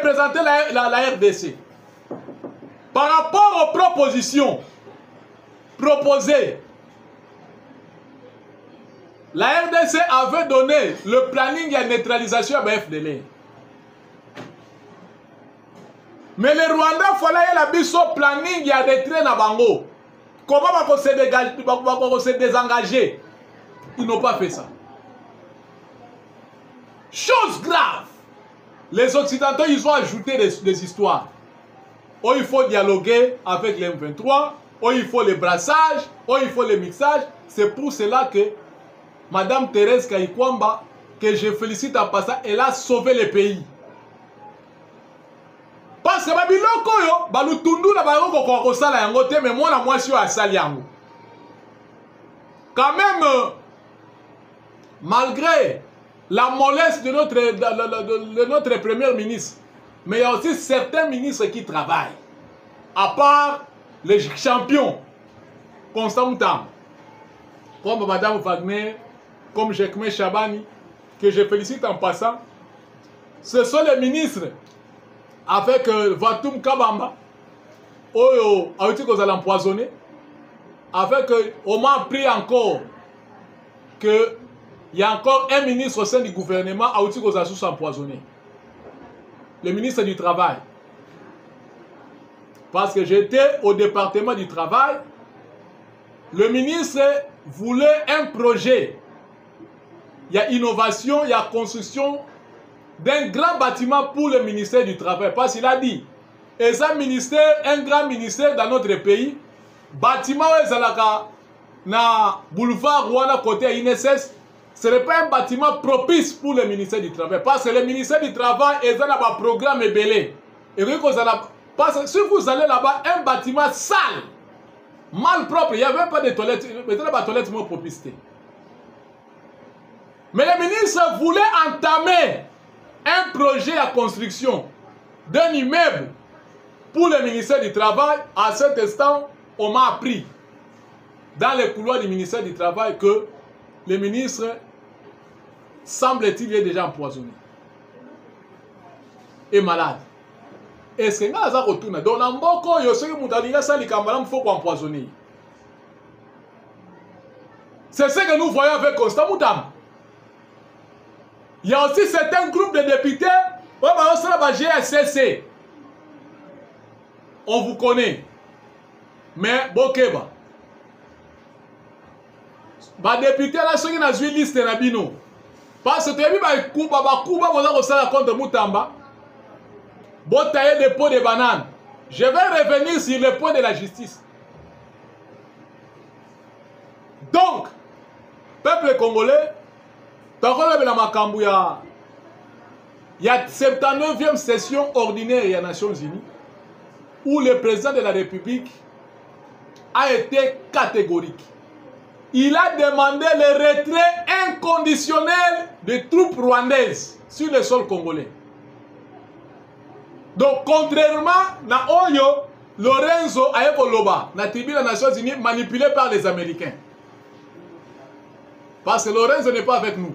représenter la RDC. Par rapport aux propositions proposées, la RDC avait donné le planning à neutralisation à FDLR. Mais les Rwandais, il fallait la biso planning à retrait na bango. Comment on se désengager? Ils n'ont pas fait ça. Chose grave. Les Occidentaux, ils ont ajouté des histoires. Oh, il faut dialoguer avec les M23. Oh, il faut les brassages. Oh, il faut les mixages. C'est pour cela que Madame Thérèse Kayikwamba, que je félicite en passant, elle a sauvé le pays. Parce que babiloko yo, balutundu na bango ko sala yango te, mais moi na moi sur asali yango. Quand même, malgré la mollesse de notre premier ministre, mais il y a aussi certains ministres qui travaillent. À part les champions, Constant Moutam, comme Madame Wagner, comme Jekme Chabani, que je félicite en passant. Ce sont les ministres avec Vatoum Kabamba, Oyo, Aouti qu'on a empoisonné, avec on m'a appris encore que il y a encore un ministre au sein du gouvernement Aouti qu'on a sous empoisonné. Le ministre du Travail. Parce que j'étais au département du Travail, le ministre voulait un projet. Il y a innovation, il y a construction d'un grand bâtiment pour le ministère du Travail. Parce qu'il a dit, et ça ministère, un grand ministère dans notre pays, bâtiment na boulevard Rwanda côté INSS, ce n'est pas un bâtiment propice pour le ministère du Travail. Parce que le ministère du Travail est dans un programme ébélé. Et parce que si vous allez là-bas, un bâtiment sale, mal propre, il n'y avait pas de toilettes, mais il y avait des toilettes moins propices. Mais le ministre voulait entamer un projet à construction d'un immeuble pour le ministère du Travail. À cet instant, on m'a appris dans les couloirs du ministère du Travail que le ministre, semble-t-il, est déjà empoisonné et malade. Et c'est là que retourne. Donc, dans Mboko, il y a ceux qui faut empoisonner. C'est ce que nous voyons avec Constant Moutam. Il y a aussi certains groupes de députés, GSCC. On vous connaît. Mais, Bokeba. Les députés, là, ceux qui ont une liste de Nabino. Parce que tu as vu, Kuba, vous avez contre Moutamba. Bon, tailler des pots de bananes. Je vais revenir sur le point de la justice. Donc, peuple congolais, il y a 79e session ordinaire des Nations Unies où le président de la République a été catégorique. Il a demandé le retrait inconditionnel des troupes rwandaises sur le sol congolais. Donc, contrairement à Oyo, Lorenzo Ayekoloba, la tribune des Nations Unies, manipulée par les Américains. Parce que Lorenzo n'est pas avec nous.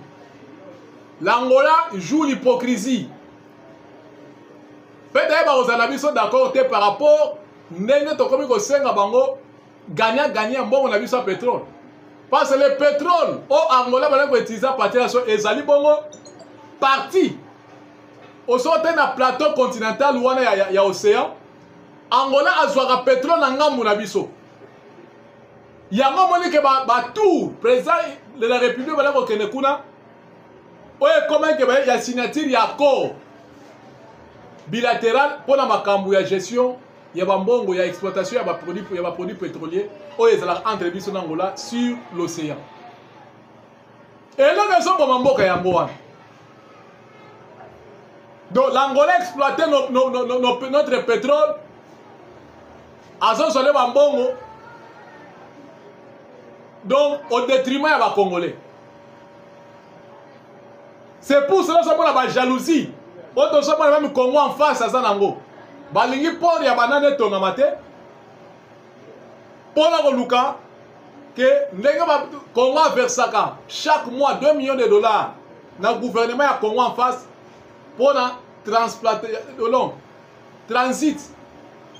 L'Angola joue l'hypocrisie. Peut-être que vous sont d'accord par rapport à gagnant, bon, on a vu ça pétrole. Parce que le pétrole, au Angola, on a utilisé à partir de ça, et Zali Bongo, parti. Au sein d'un plateau continental où il y a océan, Angola a joué le pétrole dans Ngamounabiso. Il y a un moment que tout président de la République va dire que comment il y a signature, il y a accord bilatéral pour la gestion, il y a bambongo, il y a exploitation, il y a produits pétroliers, il y a entre Angola sur l'océan. Et là, nous sommes en Mboka. Donc l'Angola exploitait notre pétrole à son soleil Bambongo. Donc au détriment des Congolais. C'est pour cela que nous avons la jalousie. Autant que nous avons le Congo en face à Zanango. Balingi pour ya banane tongamate. Pour la Luka que le Congo versaka chaque mois 2 millions de dollars dans le gouvernement ya Congo en face. Pour transit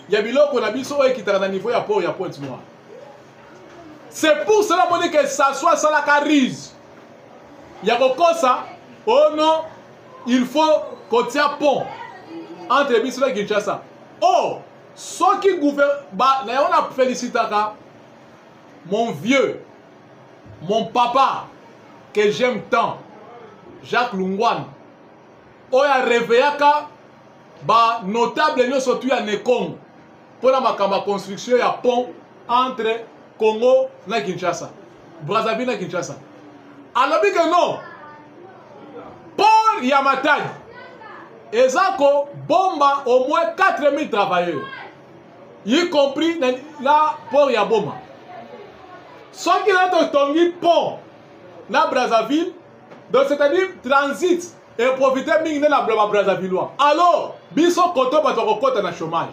ya biloko na biso oyo ekitaka na niveau ya port ya Pointe-Noire. C'est pour cela qu'on dit que ça soit ça la carise. Il y a kokosa, oh non, il faut qu'on tient pont entre biso et Kinshasa. Oh, ceux qui gouvernent, bah, on a félicité mon vieux, mon papa, que j'aime tant, Jacques Lungwan. On a réveillé bah, notable nous surtout à Nekong pour la construction ya pont entre Congo et Kinshasa, Brazzaville et Kinshasa. Alors que non, pour Yamatadi, Ezako bomba au moins 4000 travailleurs, y compris là pour Yaboma. Ceux qui ont tongi pont na Brazzaville, donc c'est-à-dire transit et profiter de la Brazzavillois. Alors, biso koto batoko kota na chômage.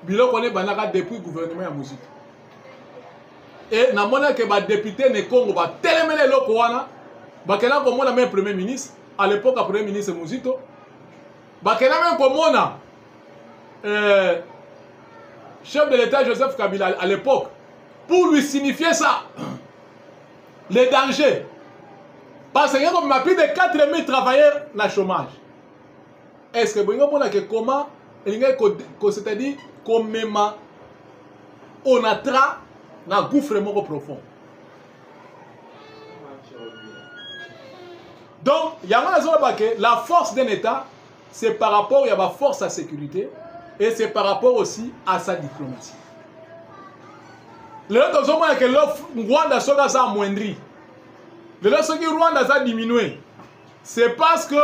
Bilo connaît banaka depuis le gouvernement ya musique. Et na mona que ba député ne Congo ba telemele loko wana, ba kena ko mona même premier ministre, à l'époque premier ministre Muzito. Ba kena même ko mona chef de l'État Joseph Kabila à l'époque pour lui signifier ça. Les dangers. Parce qu'il y a comme plus de 4000 travailleurs dans le chômage. Est-ce que vous avez comment, c'est-à-dire, comment on a un gouffre profond. Donc, il y a la force d'un État, c'est par rapport à la force à sécurité et c'est par rapport aussi à sa diplomatie. Le Rwanda que Rwanda a amoindri. Le Rwanda a diminué. C'est parce que,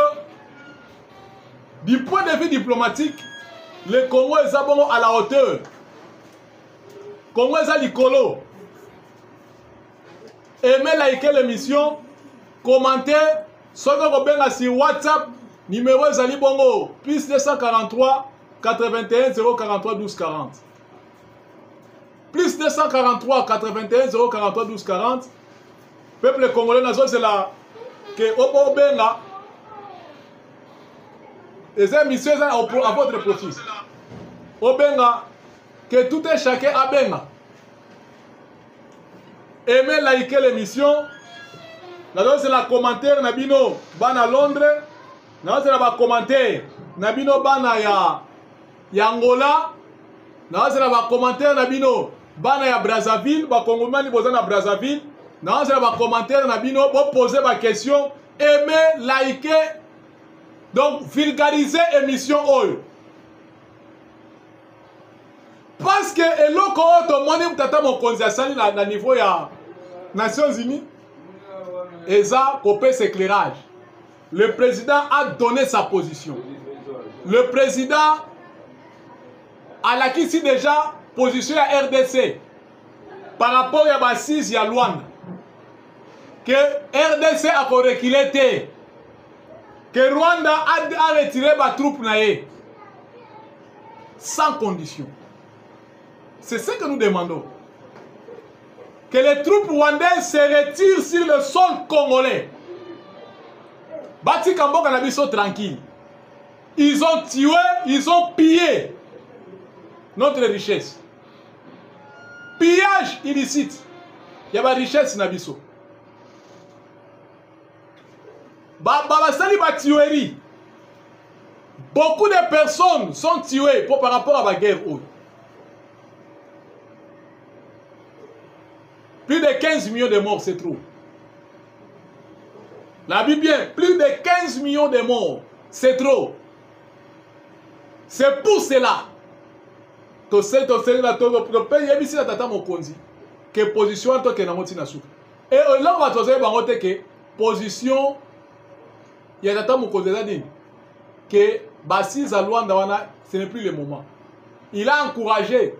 du point de vue diplomatique, le Congo est à la hauteur. Le Congo est à l'icolo. Aimez, liker l'émission, commentez, sur WhatsApp, numéro Zali Bongo, plus 243 81 043 12 40. Plus 243 81 043 12 40. Peuple congolais, c'est là que Obo Benga, les émissions à votre profit. Obenga, que tout est chacun à Benga. Aimez, liker l'émission. Là, c'est la commentaire Nabino Bana Londres. Là, c'est la commentaire Nabino Bana ya Angola. Là, c'est la commentaire Nabino Bana ya Brazzaville, ba Congomani bozana Brazzaville. Non, c'est un commentaire Nabino pour poser ma question, aimer, liker, donc vulgariser l'émission Oyo. Parce que eloko otomoni mtata mokonzi asali na niveau ya Nations Unies, et ça copé cet éclairage. Le président a donné sa position. Le président a acquis déjà position à RDC par rapport à Bassis et à Luanda. Que RDC a reculé, que Rwanda a retiré sa troupe sans condition. C'est ce que nous demandons. Que les troupes rwandaises se retirent sur le sol congolais. Bati Kamboka na biso tranquille. Ils ont tué, ils ont pillé notre richesse. Pillage illicite. Il y a ma richesse na biso. Beaucoup de personnes sont tuées par rapport à la guerre. Plus de 15 millions de morts, c'est trop. La Bible bien, plus de 15 millions de morts, c'est trop. C'est pour cela que position et là on va te que position il y a tata mokonzi dit que Bassis à Luanda ce n'est plus le moment. Il a encouragé,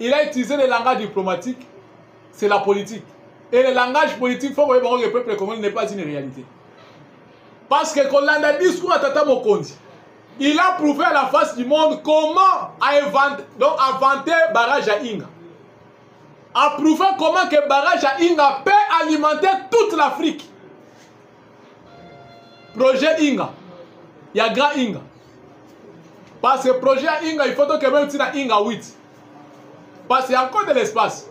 il a utilisé le langage diplomatique, c'est la politique. Et le langage politique, il faut que le peuple congolais n'est pas une réalité. Parce que quand on a dit discours à Tata Mokonzi, il a prouvé à la face du monde comment inventer barrage à Inga. A prouvé comment que barrage à Inga peut alimenter toute l'Afrique. projet Inga. Il y a grand Inga. Parce que le projet Inga, il faut que même si na Inga 8. Parce qu'il y a encore de l'espace.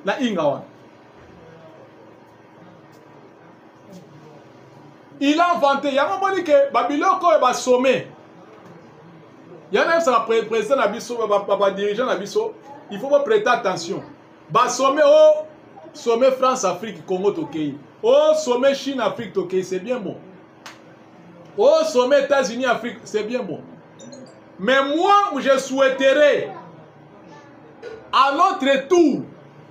La Inga. Il a inventé. Il y a un moment que Babiloko est sommet. Il y en a un président Nabiso, dirigeant Nabiso. Il faut prêter attention. Sommet au sommet France-Afrique, Congo Tokei. Au sommet Chine-Afrique Tokei, c'est bien bon. Au sommet États-Unis-Afrique, c'est bien bon. Mais moi, je souhaiterais, à notre tour,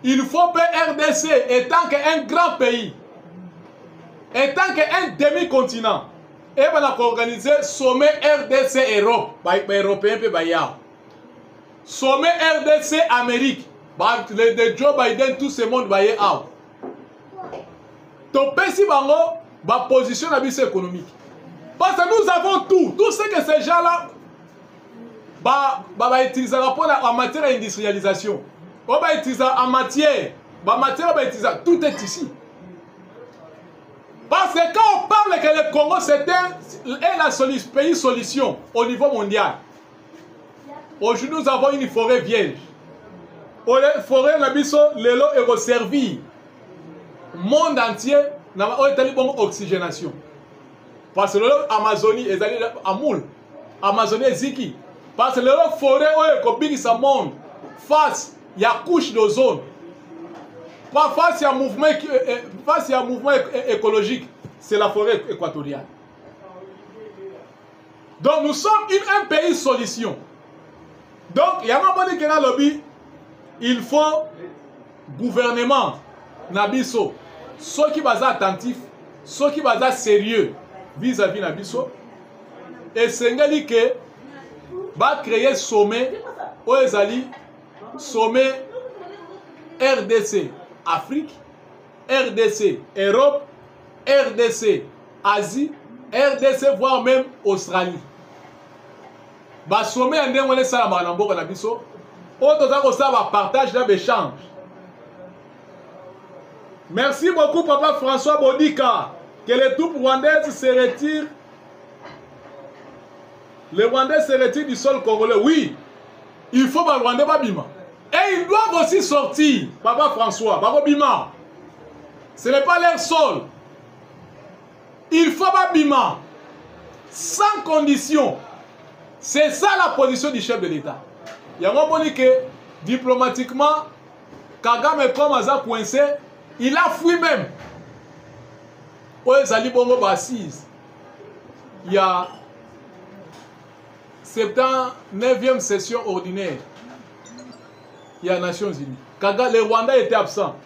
il faut que RDC, étant qu'un grand pays, étant qu'un demi-continent, et on a organisé sommet RDC Europe, européen et Bayard. Sommet RDC Amérique, de Joe Biden, tout ce monde va y out. Donc, si on a position économique. Parce que nous avons tout ce que ces gens-là utilisent en matière d'industrialisation. On va utiliser en matière, tout est ici. Parce que quand on parle que le Congo c'est un pays solution au niveau mondial, aujourd'hui nous avons une forêt vierge. La forêt est resservie. Le monde entier n'a pas oxygénation. Parce que l'Amazonie est allée à Moule. Amazonie est ziki. Parce que la forêt est sa monde. Face, il y a couche d'ozone. Pas face, il y a mouvement écologique. C'est la forêt équatoriale. Donc nous sommes un pays solution. Donc il y a un moment qui est lobby. Il faut gouvernement, Nabiso, ceux qui sont attentifs, ceux qui sont sérieux vis-à-vis Nabiso, et c'est que va créer sommet sommet RDC Afrique, RDC Europe, RDC Asie, RDC voire même Australie. Va sommet en dehors de ça Nabiso. Autant partage d'échange. Merci beaucoup, Papa François Bodika. Que les troupes rwandaises se retirent. Les Rwandais se retirent du sol congolais. Oui, il faut que les Rwandais babima. Et ils doivent aussi sortir, Papa François, babima. Ce n'est pas leur sol. Il faut babima. Sans condition. C'est ça la position du chef de l'État. Il y a un moment que diplomatiquement, Kagame comme Aza coincé, il a fui même. Il y a 79e session ordinaire. Il y a les Nations Unies. Les Rwandais étaient absents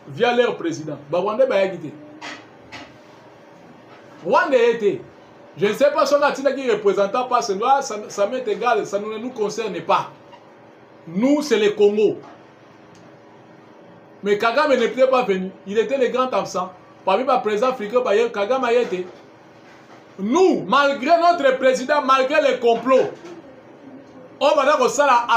via leur président. Les Rwandais ont quitté. Rwandais était. Je ne sais pas si on a qui représentant parce que ça m'est égal, ça ne nous concerne pas. Nous, c'est le Congo. Mais Kagame n'était pas venu. Il était le grand absent. Parmi les présidents africains, Kagame a été. Nous, malgré notre président, malgré les complots, on va dire ça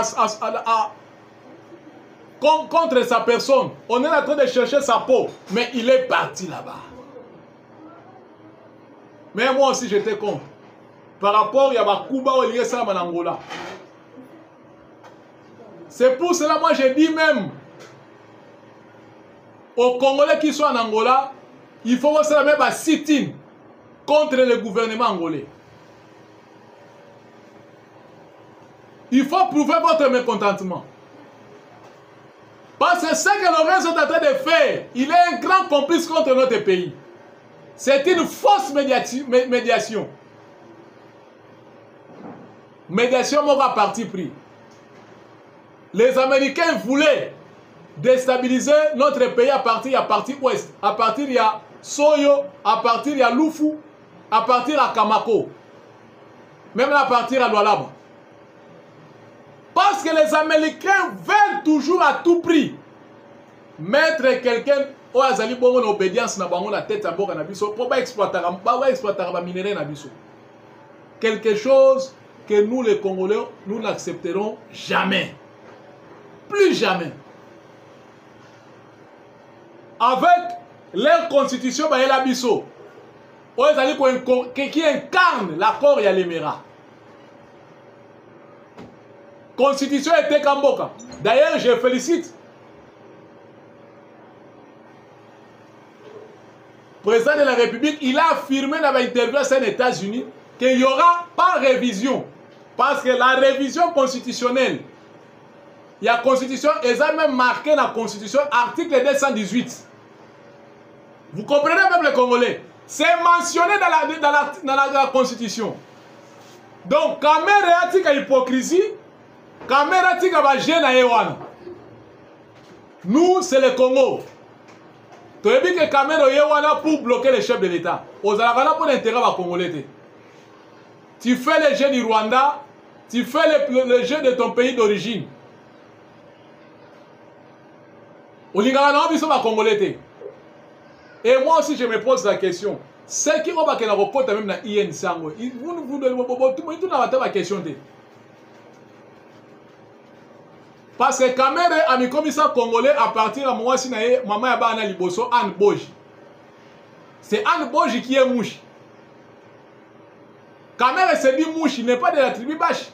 contre sa personne. On est en train de chercher sa peau. Mais il est parti là-bas. Mais moi aussi, j'étais contre. Par rapport à Cuba où il y a ça en Angola. C'est pour cela moi je dis même aux Congolais qui sont en Angola, il faut que ça même un sit-in contre le gouvernement angolais. Il faut prouver votre mécontentement. Parce que ce que l'Orient est en train de faire, il est un grand complice contre notre pays. C'est une fausse médiation. Médiation m'aura parti pris. Les Américains voulaient déstabiliser notre pays à partir de la partie ouest, à partir de Soyo, à partir de Lufu, à partir de Kamako, même à partir de Lualaba. Parce que les Américains veulent toujours à tout prix mettre quelqu'un au azali bongo obédience na bango la tête à boka na biso pour exploiter ba minerai na biso. Quelque chose que nous les Congolais nous n'accepterons jamais. Plus jamais. Avec leur constitution, qui incarne l'accord ya l'Émirat. Constitution était Kamboka. D'ailleurs, je félicite le président de la République. Il a affirmé dans l'interview aux États-Unis qu'il n'y aura pas révision. Parce que la révision constitutionnelle, il y a constitution, ils ont même marqué dans la constitution, article 218. Vous comprenez même les Congolais? C'est mentionné dans la constitution. Donc, caméra tika hypocrisie, caméra tika ba gêne à Ewana. Nous, c'est le Congo. Tu as dit que caméra Ewana pour bloquer les chefs de l'État. Aux Alabama pour l'intérêt des Congolais. Tu fais le jeu du Rwanda, tu fais le jeu de ton pays d'origine. Au Lingala, nous sommes Congolais. Et moi aussi, je me pose la question. Ceux qui ont pas la report même dans INC, vous n'avez pas la question. Parce que Kamere a mis commissaire congolais à partir de moi, si maman a bana liboso Anne Boji. C'est Anne Boji qui est mouche. Kamere se dit mouche, il n'est pas de la tribu Bache.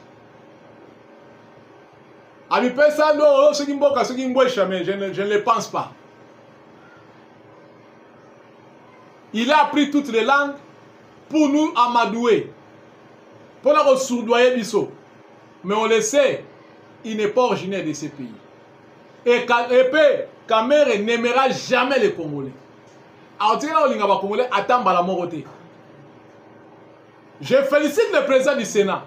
Ami ça, non, ce qui mais je ne le pense pas. Il a appris toutes les langues pour nous amadouer, pour nous sourdoyer biso. Mais on le sait, il n'est pas originaire de ces pays. Et Kamere n'aimera jamais les Congolais. Alors, tu sais, les Congolais attendent la mort. Je félicite le président du Sénat.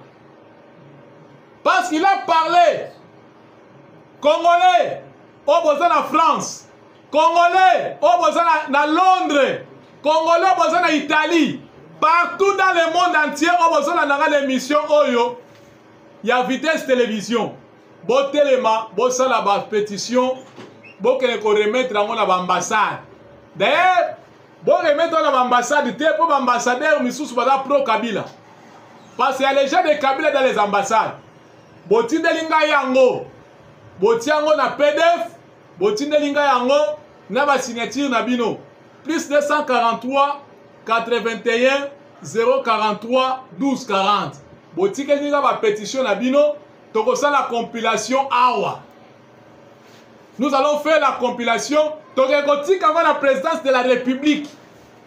Parce qu'il a parlé Congolais au besoin en France, Congolais au besoin à Londres, Congolais au besoin en Italie, partout dans le monde entier au besoin dans l'émission Oyo, il y a Vitesse Télévision. Bon téléma, bon ça la pétition, bon que nous remettre dans l'ambassade. D'ailleurs, bon remettre dans l'ambassade, tu es pour l'ambassadeur Missous pro Kabila. Parce qu'il y a les gens de Kabila dans les ambassades. Bon tu delinga yango. Botiango na PDF, botindelinga yango na ba signature na bino. Plus 243 81 043 12 40. Botindelinga ba pétition na bino, tokosa la compilation awa. Nous allons faire la compilation tokotika avant la présidence de la République.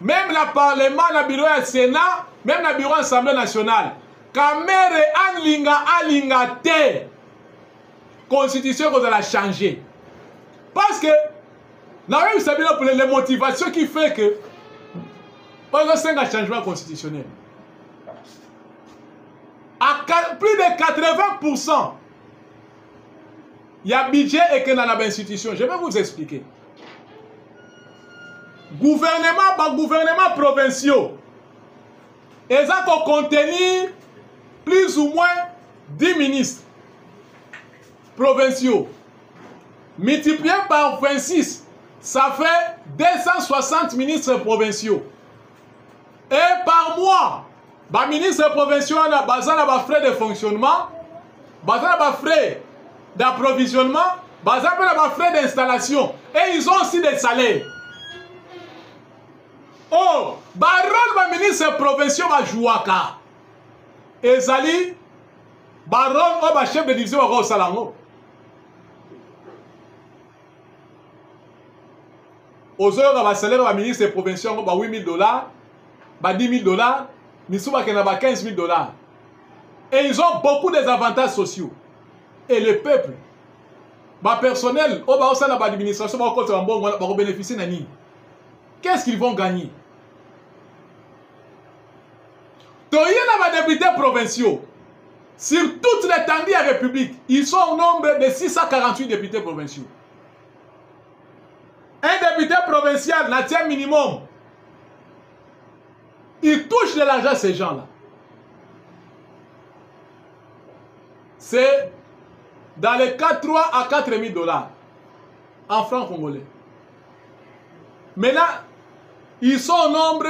Même le Parlement, le bureau du Sénat, même le bureau de l'Assemblée nationale. Kamere alinga te. Constitution qu'on a changé. Parce que, nous avons pour les motivations qui fait que, on a 5 changements constitutionnels. À plus de 80%, il y a budget et que dans l'institution. Je vais vous expliquer. Gouvernement provinciaux, ils ont contenir plus ou moins 10 ministres provinciaux. Multiplié par 26, ça fait 260 ministres provinciaux. Et par mois, les ministres provinciaux ont des frais de fonctionnement, des frais d'approvisionnement, des frais d'installation. Et ils ont aussi des salaires. Oh, les ministres provinciaux vont jouer à cas. Et Zali, baron, le chef de division au Salango. Aux heures, le salaire du ministre provincial est 8 000 $, 10 000 $, Mitsouba Kenaba 15 000 $. Et ils ont beaucoup des avantages sociaux. Et le peuple, le personnel, l'administration, va bénéficier de ça. Qu'est-ce qu'ils vont gagner? Il y a des députés provinciaux. Sur toute l'étendue de la République, ils sont au nombre de 648 députés provinciaux. Un député provincial n'a tient minimum. Il touche de l'argent à ces gens-là. C'est dans les 3 à 4 000 $ en francs congolais. Mais là, ils sont au nombre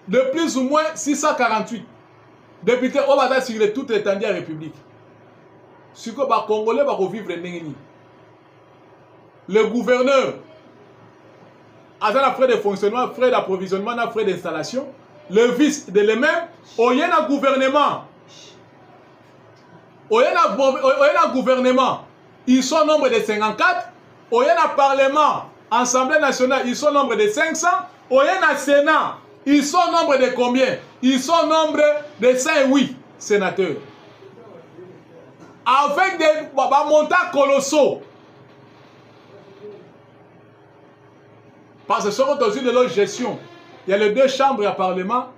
de plus ou moins 648 députés au Bata sur toute l'étendue de la République. Ce que les Congolais vont vivre en le gouverneur a des frais de fonctionnement, frais d'approvisionnement, frais d'installation. le vice de lui-même, il y a un gouvernement. Il y a un gouvernement, ils sont nombre de 54. Il y a un parlement, Assemblée nationale, ils sont nombre de 500. Il y a un Sénat, ils sont nombre de combien? Ils sont nombre de 108 sénateurs. Avec des montants colossaux. Parce que sur de leur gestion, il y a les 2 chambres à parlement.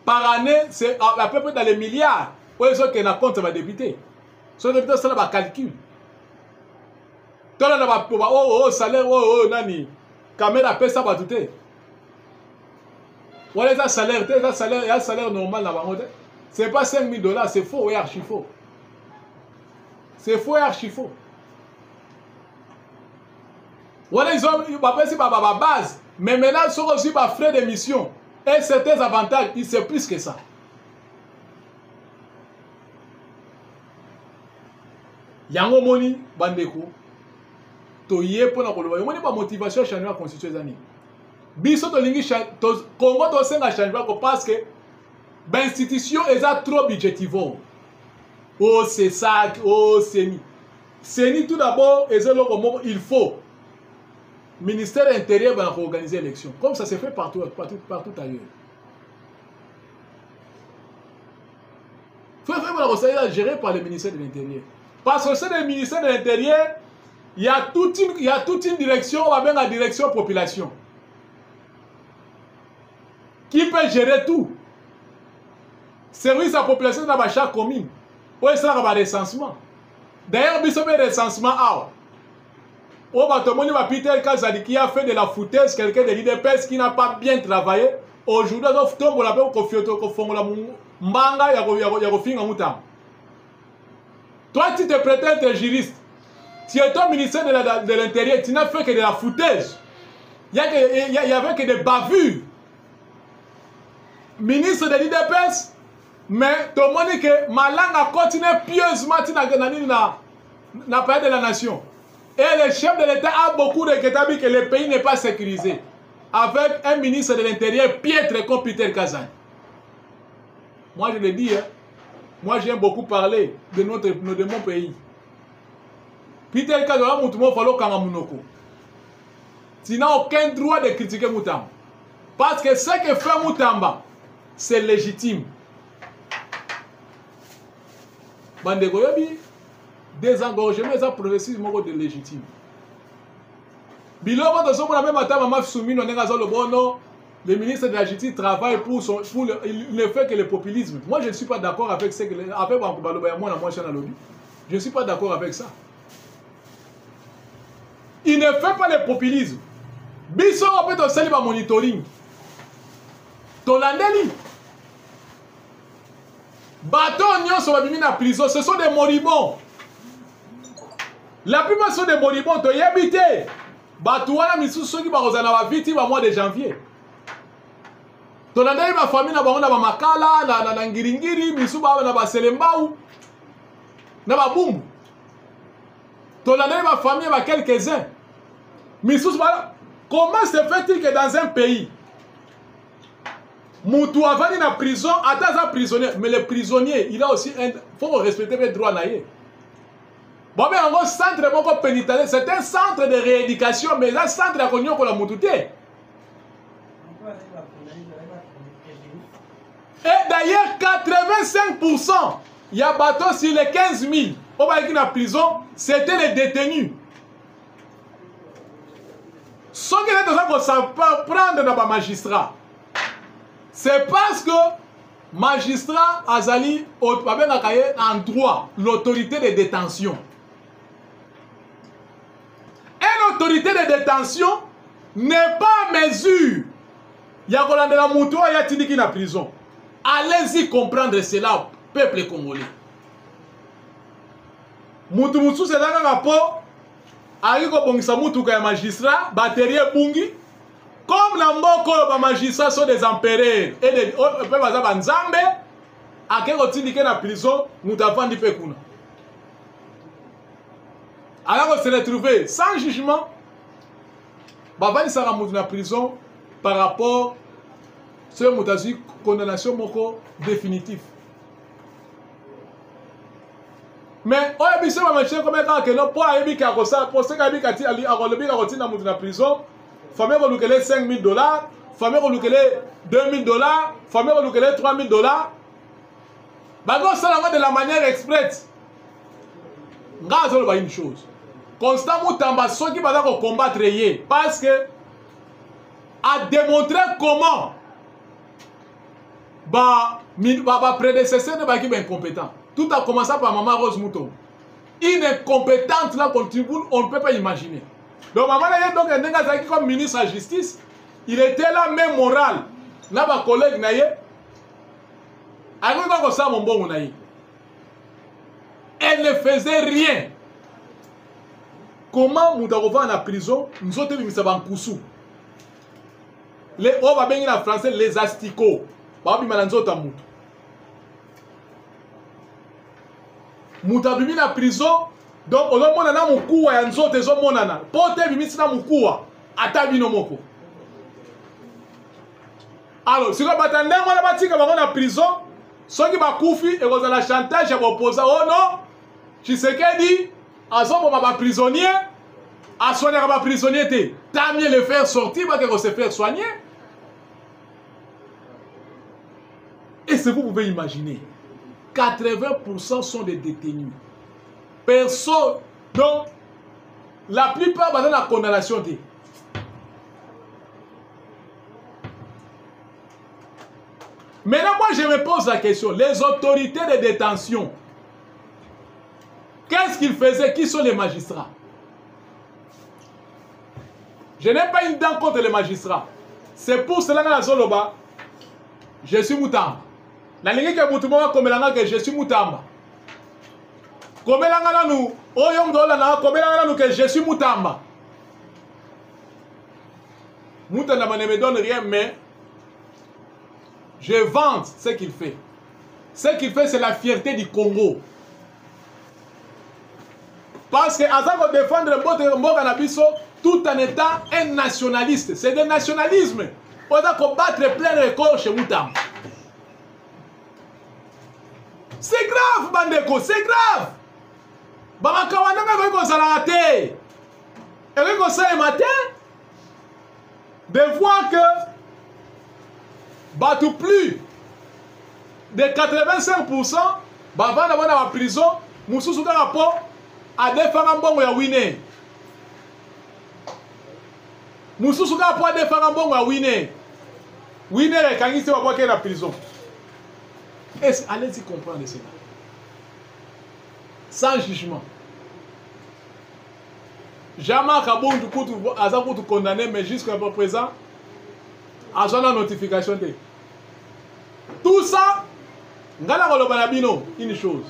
Par année, c'est à peu près dans les milliards. Où est-ce qu'on a compte les députés? Sur les députés, c'est un calcul. Tout le monde a salaire, nani. Caméra paie ça, va tout. Voilà, ça salaire, il y a un salaire normal là-bas. Ce n'est pas 5 000 $, c'est faux et archi faux. C'est faux et archi faux. Voilà, ils ont une base. Mais maintenant, ils sont aussi par frais d'émission. Et certains avantages, c'est plus que ça. Yango moni, bandeko. Toye pour la koloba. Yomoni ba motivation changer la constitution zani. Biso to lingi Congo to senga changer parce que ben institution eza trop budgétivo. Oh c'est ça, oh c'est ni. C'est ni tout d'abord il faut ministère intérieur va organiser l'élection. Comme ça se fait partout ailleurs. Il faut faire géré par le ministère de l'Intérieur. Parce que c'est le ministère de l'Intérieur, il y a toute une direction, on va bien la direction population, qui peut gérer tout. Service à la population dans chaque commune. Où est-ce qu'il y a un recensement? D'ailleurs, il y a un recensement. Peter Kazadi qui a fait de la foutaise, quelqu'un de l'IDPS qui n'a pas bien travaillé. Aujourd'hui, on a toi, tu te prétends être juriste. Tu es au ministère de l'Intérieur, tu n'as fait que de la foutaise. Il y avait que des bavures. Ministre de l'IDPS, mais tu as dit que ma langue a continué pieusement dans le pays de la nation. Et le chef de l'État a beaucoup de dit que le pays n'est pas sécurisé. Avec un ministre de l'Intérieur piètre comme Peter Kazan. Moi, je le dis, hein. Moi, j'aime beaucoup parler de mon pays. Peter Kazan, tu n'as aucun droit de critiquer Moutamba. Parce que ce que fait Moutamba, c'est légitime. Bandeko yobi, désengorgement, c'est un processus de légitime. Biloko de son même matin, maman Soumi, le ministre de la Justice travaille pour il ne fait que le populisme. Moi, je ne suis pas d'accord avec ce que je ne suis pas d'accord avec ça. Il ne fait pas le populisme. Biso on peut aussi le monitoring. Tolandeli. Bateau Nyon sur la prison, ce sont des moribonds. La plupart sont des moribonds. Tu y habité. Bateau wana misu soki ba kozana ba victime au mois de janvier. Tolandeli ba famille na bango na ba makala na ngiringiri misu ba na ba selembau na ba bumbu. Tolandeli ba famille ba quelques-uns. Misu ba comment se fait-il que dans un pays Moutou avant dans la prison, attends un prisonnier, mais le prisonnier, il a aussi un faut respecter les droits naïfs. Bon, mais en centre pénitentiaire, c'est un centre de rééducation, mais un centre de réunion pour la moutouté. Et d'ailleurs, 85%, il y a bateau sur les 15 000, on va dire dans la prison, c'était les détenus. Ce qui est dans ça prendre dans le magistrat. C'est parce que magistrat Azali en droit l'autorité de détention. Et l'autorité de détention n'est pas en mesure. Il y a la moutou, il y a Tindiki dans la prison. Allez-y comprendre cela, peuple congolais. Moutou moutou c'est dans le rapport. Aïko bongisa moutou kaya magistrat, batterie bungi. Comme la mboko les magistrats sont des empereurs et des peuvent avoir nzambe, à quel otindike na prison, nous t'avons dit pekuna. Alors on s'est retrouvé sans jugement. Bavani sera moutou na prison par rapport c'est une condamnation définitive. Mais on a vu ça, je comme que non, pour aller à ça, pour ce qu'il y a en prison, il faut que 5 000 $, il faut que 2 000 $, il faut que 3 000 $. Ça de la manière express. Regarde une chose. Constant Moutamba, ceux qui vont combattre, parce que a démontré comment prédécesseur de Baki est incompétent. Tout a commencé par Maman Rose Mouton. Incompétente là, on ne peut pas imaginer. Donc Maman est donc un comme ministre de la Justice, il était là même moral. Là, ma collègue naïe, elle ne faisait rien. Comment Moutarova en prison, nous autres nous sommes en coussou. Les on va bien en français les asticots. Babi malanzota mutu. Mutabimi na prison, donc on a monana mukuwa ya nzote zo monana. Pote bimisi na mukuwa atabino moko. Alors, si on batande mwana batika bango na prison, soki bakufi et kozala chantage ya opposa oh non, Tshisekedi azombo ba prisonnier, a soigner ba prisonnier te. Tant mieux le faire sortir parce que se faire soigner. Et ce que vous pouvez imaginer, 80% sont des détenus. Personne, donc, la plupart sont dans la condamnation. Maintenant, moi, je me pose la question, les autorités de détention, qu'est-ce qu'ils faisaient? Qui sont les magistrats? Je n'ai pas une dent contre les magistrats. C'est pour cela que dans la Zoloba, je suis Moutamba. La ligne que Moutouma comme que je suis Moutamba. Comme la nous, Oyong Dolana, comme la nous que je suis Moutamba. Moutamba ne me donne rien, mais je vante ce qu'il fait. Ce qu'il fait, c'est la fierté du Congo. Parce que Azako défendre Mbokanabiso tout en étant un nationaliste. C'est des nationalismes. On doit combattre plein record chez Moutamba. C'est grave, Bandeko, c'est grave. Bamakawana va qu'on s'arrête. Et qu'on s'arrête matin de voir que battu plus de 85% bavana dans la prison, Moussou rapport à des femmes bon ya winner. Moussou rapport à des femmes bon ya winner. Winner quand il se va dans la prison. Allez-y comprendre cela. Sans jugement. Jamais Kabon du coup tu condamné, mais jusqu'à présent, à la notification. Tout ça, une chose.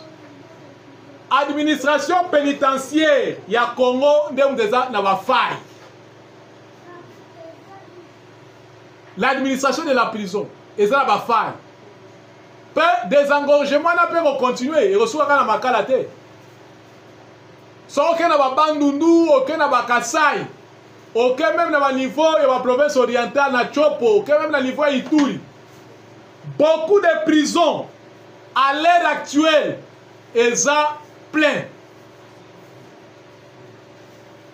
Administration pénitentiaire, il y a Congo, n'a faille. L'administration de la prison, et ça n'a faille. Désengorgement peut continuer et reçoit quand la makalate. Sans aucun bandundu, aucun Kasai, aucun même dans le niveau de la province orientale, na Chopo, aucun même dans le niveau Ituri. Beaucoup de prisons à l'heure actuelle sont pleines.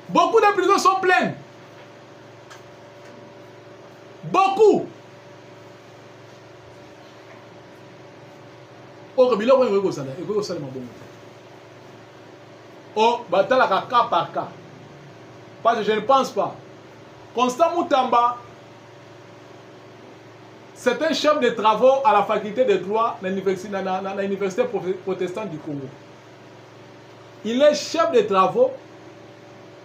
Beaucoup de prisons sont pleines. Beaucoup. Oh, batalaka cas par cas. Parce que je ne pense pas. Constant Moutamba, c'est un chef de travaux à la faculté de droit dans l'université protestante du Congo. Il est chef de travaux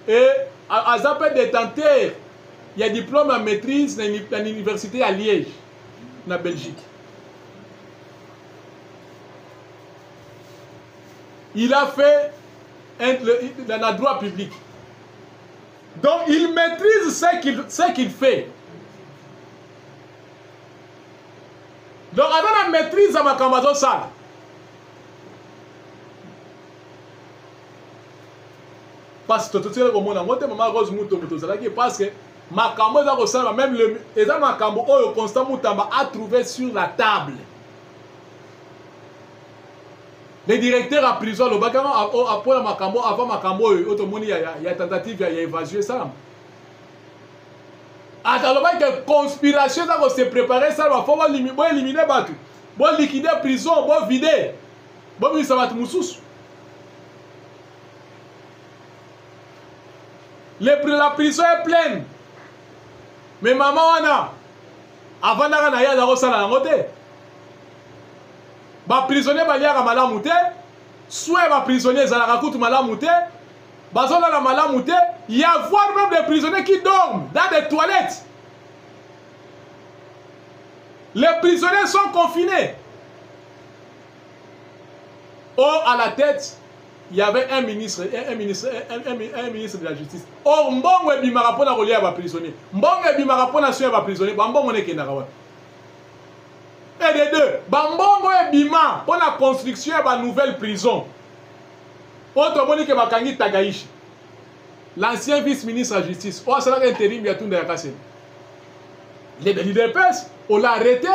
et à Zapé détenteur, il y a diplôme en maîtrise dans l'université à Liège, en Belgique. Il a fait dans le droit public. Donc il maîtrise ce qu'il fait. Donc avec la maîtrise à ma camazo ça. Parce que tout le monde a monté maman Rose Mouto parce que makambo eza kosala même eza makambo oyo Constant Mutamba a trouvé sur la table. Le directeur à prison le bakama après makambo avant makambo oyo tomoni ya tentative ya évasion ça. Alors que conspiration ça se préparer ça va faut éliminer batu. Bon liquider prison, bon vider. Bon ça va mususu. La prison est pleine. Mais maman wana avant na ya za kosala yango te. Ba prisonnier baliaka malamu te, soit ba prisonnier zalaka kutu malamu te, bazola la malamu te, il y a voir même des prisonniers qui dorment dans des toilettes. Les prisonniers sont confinés. Or à la tête, il y avait un ministre de la justice. Or mbongo ebimaka pona kolia ba prisonnier. Mbongo ebimaka pona soya ba prisonnier, ba mbongo nekenda kawa. Et les deux, Bambongo et Bima pour la construction de la nouvelle prison. Autre moni que Bakangi Tagaishi, l'ancien vice-ministre de la justice, oh, c'est l'intérim Yatunda Yakase. Les leaders PES, on l'a arrêté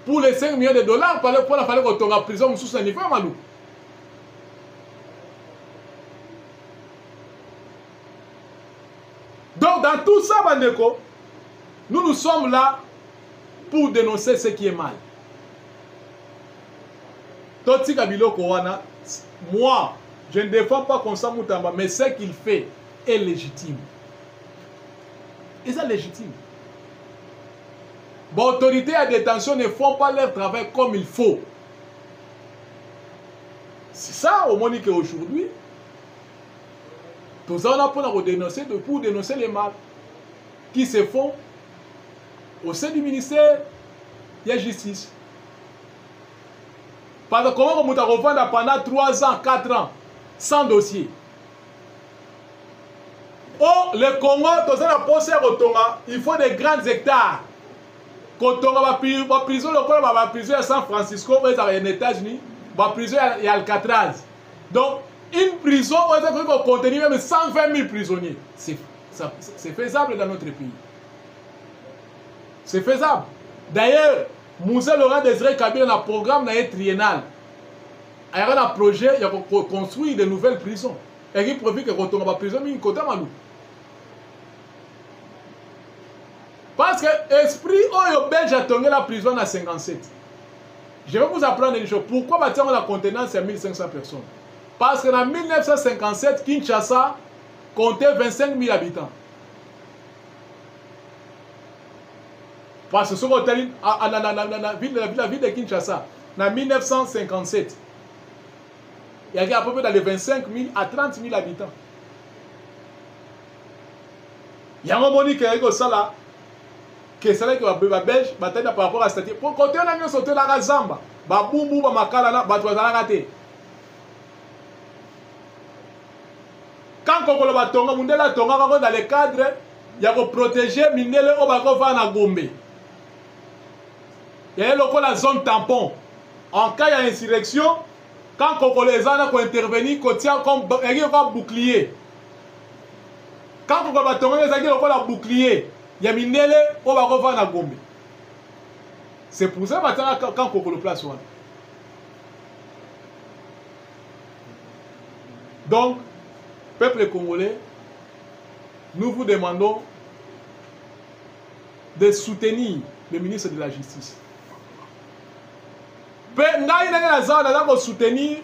pour les 5 millions de dollars pour la faire qu'on la prison sous un niveau malou. Donc, dans tout ça, Bandeko, nous sommes là pour dénoncer ce qui est mal. Toti Kabilo Kowana, moi, je ne défends pas Constant Mutamba, mais ce qu'il fait est légitime. Et c'est légitime. Bon, autorités à détention ne font pas leur travail comme il faut. C'est ça, au moins, qu'aujourd'hui, tout ça, on a pour dénoncer les mal qui se font au sein du ministère de la justice. Parce que comment on a refait pendant 3 ans, 4 ans, sans dossier. Oh, le Congo, tout ça, il faut des grands hectares. Quand on va prison, la prison à San Francisco, aux États-Unis, la prison à Alcatraz. Donc, une prison, on va contenir même 120 000 prisonniers. C'est faisable dans notre pays. C'est faisable. D'ailleurs, Moussa Laurent Désiré Kabila dans le programme triennal. Il y a un projet de construire de nouvelles prisons. Et il profite que quand on va en prison, il y a un parce que l'esprit où belge a tourné la prison à 57. Je vais vous apprendre une chose. Pourquoi la contenance à 1500 personnes? Parce qu'en 1957, Kinshasa comptait 25 000 habitants. Parce que ce qu'on a dit la ville de Kinshasa, en 1957, il y a à peu près dans les 25 000 à 30 000 habitants. Il y a un moment qui est là, que c'est là que les Belges bataillent par rapport à cette. Pour côté on a mis sauté la Zamba, Babumbu, Bamakala, Batouazalagate. Quand on va tonga, Mundela tonga dans le cadre, il y a pour protéger Mindele Obakova na Gombe. Il y a la zone tampon. En cas de insurrection, quand les gens ont intervenu, ils tient comme un bouclier. Quand on va tomber, ils ont un bouclier. Il y a Mindele Obakova na Gombe. C'est pour ça que quand on le place. Donc, peuple congolais, nous vous demandons de soutenir le ministre de la Justice. Nous soutenir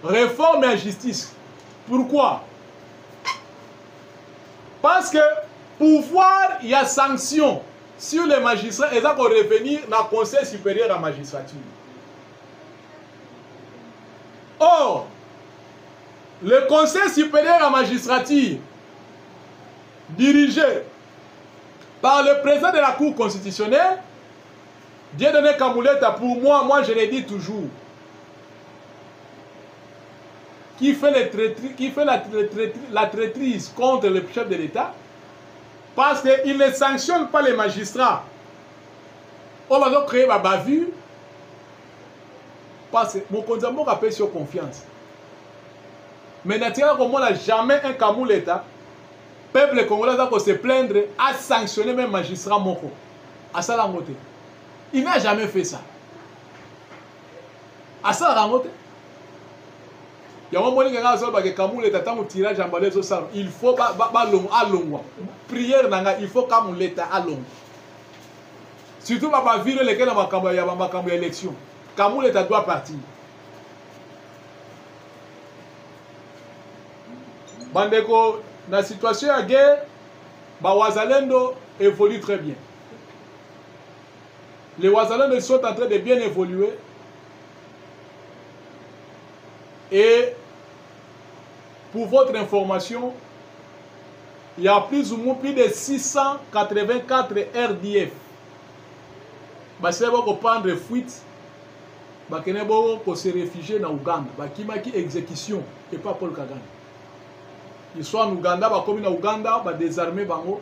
réforme et justice. Pourquoi? Parce que pouvoir, il y a sanction sur les magistrats et ça pour revenir dans le Conseil supérieur de la magistrature. Or, le Conseil supérieur de la magistrature, dirigé par le président de la Cour constitutionnelle, Dieudonné Kamouleta, pour moi je l'ai dit toujours, qui fait la traîtrise contre le chef de l'État, parce qu'il ne sanctionne pas les magistrats. On va donc créer ma bavure, parce que mon condamnement rappelle sur confiance. Mais naturellement, on n'a jamais un Kamouleta peuple congolais a se plaindre, a sanctionné même magistrat Moko. À ça la moté. Il n'a jamais fait ça. À ça la moté. Il y a un moment où tirage en balai, il faut prière, il faut que l'État à long. Surtout pas vivre lesquels il y a une élection. Quand l'État doit partir. Bandeko, dans la situation de guerre, Wazalendo évolue très bien. Les Wazalendo sont en train de bien évoluer. Et pour votre information, il y a plus ou moins plus de 684 RDF. C'est pour prendre fuite, pour se réfugier en Ouganda. Qui m'a dit exécution et pas Paul Kagame. Ils sont en Ouganda, comme en Ouganda, désarmer bango,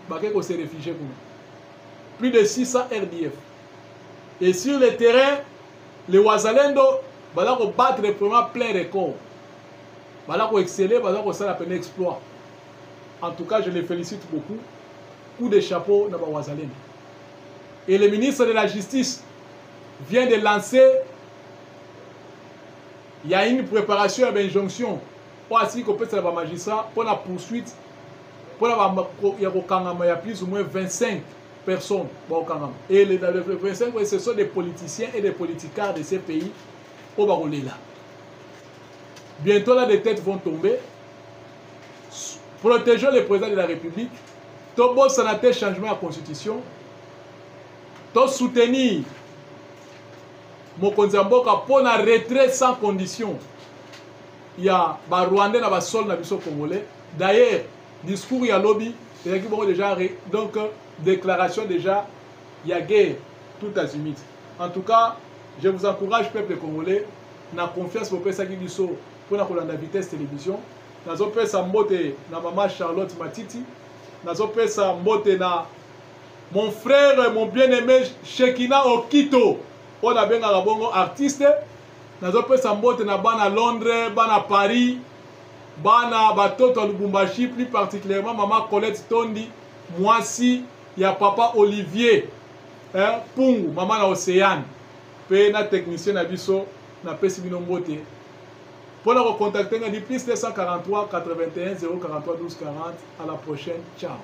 pour se réfugier. Plus de 600 RDF. Et sur le terrain, les Wazalendo vont battre vraiment plein record. Ils vont exceller, ils vont faire un exploit. En tout cas, je les félicite beaucoup. Coup de chapeau dans Wazalendo. Et le ministre de la Justice vient de lancer, il y a une préparation et une injonction pour assurer qu'on peut être magistrat pour la poursuite. Il y a plus ou moins 25 personnes. Et les 25, ce sont des politiciens et des politiciens de ces pays au Baroléla. Bientôt, là, des têtes vont tomber. Protégeons le président de la République. Tobo sénateur changement de la Constitution. To soutenir Mokonzi Mboka pour un retrait sans condition. Il y a des Rwandais dans le sol congolais. D'ailleurs, discours il y a lobby, déjà donc déclaration déjà, il y a guerre tout azimut. En tout cas, je vous encourage peuple congolais, na confiance pour ça qui dit pour la vitesse télévision. Nazo pesa mbote na maman Charlotte Matiti, nazo pesa mbote na mon frère, mon bien-aimé Shekina Okito, on a bien un bon artiste. Nazo pesa mbote na bana Londres, bana Paris, bana batoto à Lubumbashi, plus particulièrement maman Colette Tondi, moi si il y a papa Olivier, Pungu, maman na Océane, pe na technicien na biso na pesi bino mbote. Pour la recontacter, on a dit plus 243 81 043 12 40. À la prochaine. Ciao.